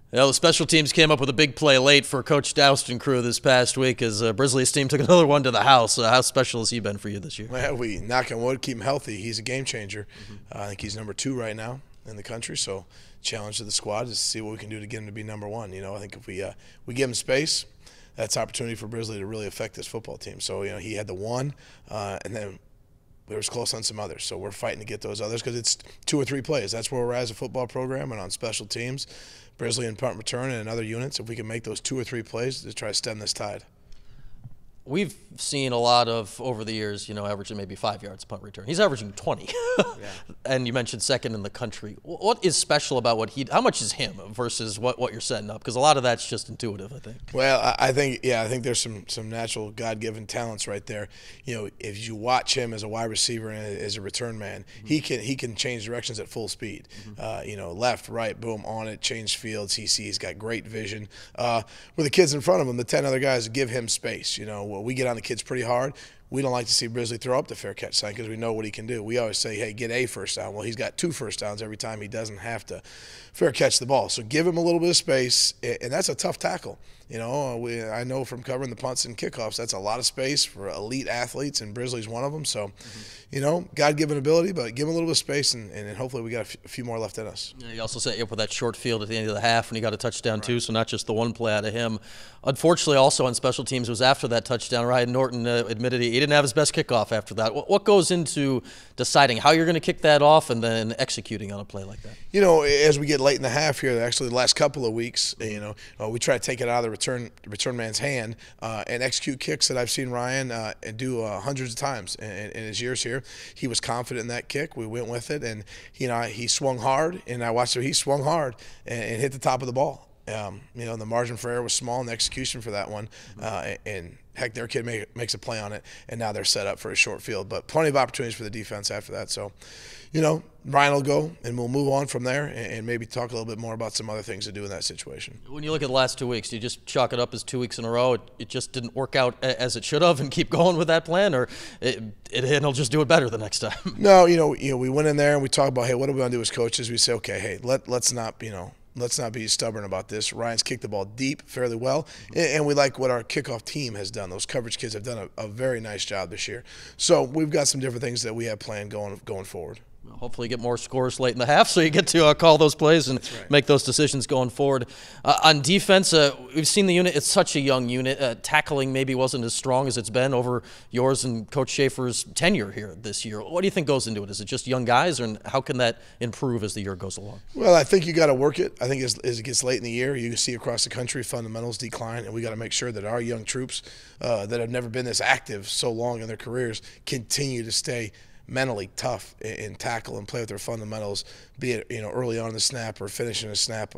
Well, the special teams came up with a big play late for Coach Daoust and crew this past week as Grizzlies team took another one to the house. How special has he been for you this year? Well, we knock on wood, keep him healthy. He's a game changer. I think he's #2 right now in the country. So, challenge to the squad is to see what we can do to get him to be #1. You know, I think if we give him space, that's opportunity for Grizzly to really affect this football team. So, you know, he had the one, and then we were close on some others. So we're fighting to get those others because it's 2 or 3 plays. That's where we're at as a football program, and on special teams, Grizzly and punt return and other units, if we can make those 2 or 3 plays to try to stem this tide. We've seen a lot of, over the years, you know, averaging maybe 5 yards punt return. He's averaging 20. Yeah. And you mentioned second in the country. What is special about how much is him versus what you're setting up? Because a lot of that's just intuitive, I think. Well, I think there's some natural God-given talents right there. You know, if you watch him as a wide receiver and as a return man, he can change directions at full speed. You know, left, right, boom, on it, change fields. He's got great vision. With the kids in front of him, the 10 other guys give him space. You know, we get on the kids pretty hard. We don't like to see Grizzly throw up the fair catch sign because we know what he can do. We always say, hey, get a first down. Well, he's got 2 first downs every time he doesn't have to fair catch the ball. So give him a little bit of space, and that's a tough tackle. You know, I know from covering the punts and kickoffs, that's a lot of space for elite athletes, and Grizzly's one of them. So, you know, God-given ability, but give him a little bit of space, and hopefully we got a few more left in us. Yeah, you also set you up with that short field at the end of the half, and he got a touchdown too, so not just the one play out of him. Unfortunately, also on special teams, was after that touchdown, Ryan Norton admitted he didn't have his best kickoff after that. What goes into deciding how you're going to kick that off and then executing on a play like that? You know, as we get late in the half here, actually the last couple of weeks, you know, we try to take it out of the return man's hand and execute kicks that I've seen Ryan do hundreds of times in his years here. He was confident in that kick. We went with it, and you know, he swung hard, and I watched him. He swung hard and hit the top of the ball. You know, the margin for error was small in the execution for that one, and heck, their kid makes a play on it, and now they're set up for a short field. But plenty of opportunities for the defense after that. So, you know, Ryan will go, and we'll move on from there and maybe talk a little bit more about some other things to do in that situation. When you look at the last 2 weeks, do you just chalk it up as 2 weeks in a row? It just didn't work out as it should have and keep going with that plan, or it'll just do it better the next time? No, you know, we went in there and we talked about, hey, what are we going to do as coaches? We say, okay, hey, let's not be stubborn about this. Ryan's kicked the ball deep fairly well, and we like what our kickoff team has done. Those coverage kids have done a very nice job this year. So we've got some different things that we have planned going forward. Hopefully you get more scores late in the half so you get to call those plays and make those decisions going forward. On defense, we've seen the unit. It's such a young unit. Tackling maybe wasn't as strong as it's been over yours and Coach Schaefer's tenure here this year. What do you think goes into it? Is it just young guys, or how can that improve as the year goes along? Well, I think you got to work it. I think as it gets late in the year, you see across the country fundamentals decline, and we got to make sure that our young troops that have never been this active so long in their careers continue to stay mentally tough and tackle and play with their fundamentals, be it, you know, early on in the snap or finishing a snap,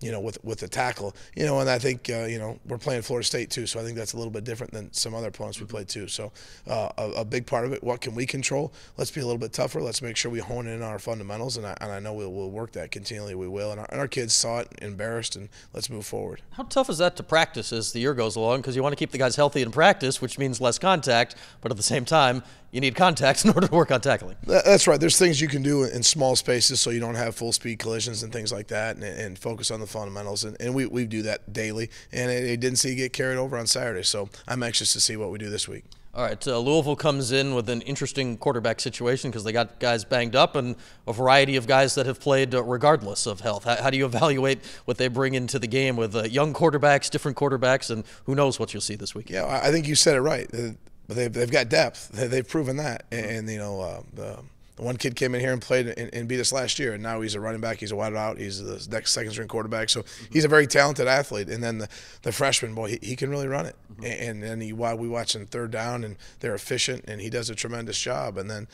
you know, with the tackle, you know. And I think you know, we're playing Florida State too, so I think that's a little bit different than some other opponents we played too. So a big part of it, what can we control? Let's be a little bit tougher. Let's make sure we hone in on our fundamentals, and I know we'll work that continually. We will, and our kids saw it, embarrassed, and let's move forward. How tough is that to practice as the year goes along? Because you want to keep the guys healthy in practice, which means less contact, but at the same time, you need contacts in order to work on tackling. That's right. There's things you can do in small spaces so you don't have full speed collisions and things like that, and focus on the fundamentals. And we do that daily, and it didn't see it get carried over on Saturday. So I'm anxious to see what we do this week. All right, Louisville comes in with an interesting quarterback situation because they got guys banged up and a variety of guys that have played regardless of health. How do you evaluate what they bring into the game with young quarterbacks, different quarterbacks, and who knows what you'll see this week? Yeah, I think you said it right. But they've got depth. They've proven that. And you know, the one kid came in here and played and beat us last year, and now he's a running back. He's a wide out. He's the next second-string quarterback. So he's a very talented athlete. And then the freshman, boy, he can really run it. And then we watch him third down, and they're efficient, and he does a tremendous job. And then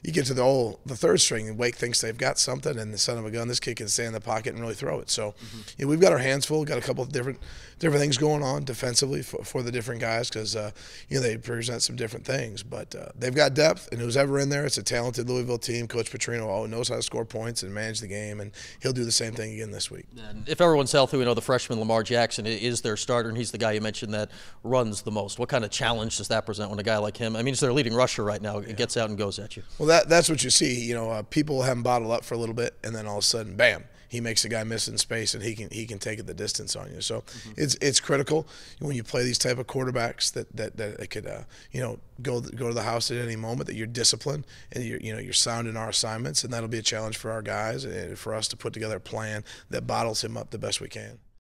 you get to the third string, and Wake thinks they've got something, and the son of a gun, this kid can stay in the pocket and really throw it. So yeah, we've got our hands full. Got a couple of different things going on defensively for the different guys because you know, they present some different things. But they've got depth, and who's ever in there, it's a talented Louisville team. Coach Petrino knows how to score points and manage the game, and he'll do the same thing again this week. And if everyone's healthy, we know the freshman Lamar Jackson is their starter, and he's the guy you mentioned that runs the most. What kind of challenge does that present when a guy like him, I mean, he's their leading rusher right now, it gets out and goes at you? Well, that's what you see. You know, people have him bottled up for a little bit, and then all of a sudden, bam, he makes a guy miss in space, and he can take it the distance on you. So it's critical when you play these type of quarterbacks that could go to the house at any moment, that you're disciplined and you're sound in our assignments, and that'll be a challenge for our guys and for us to put together a plan that bottles him up the best we can.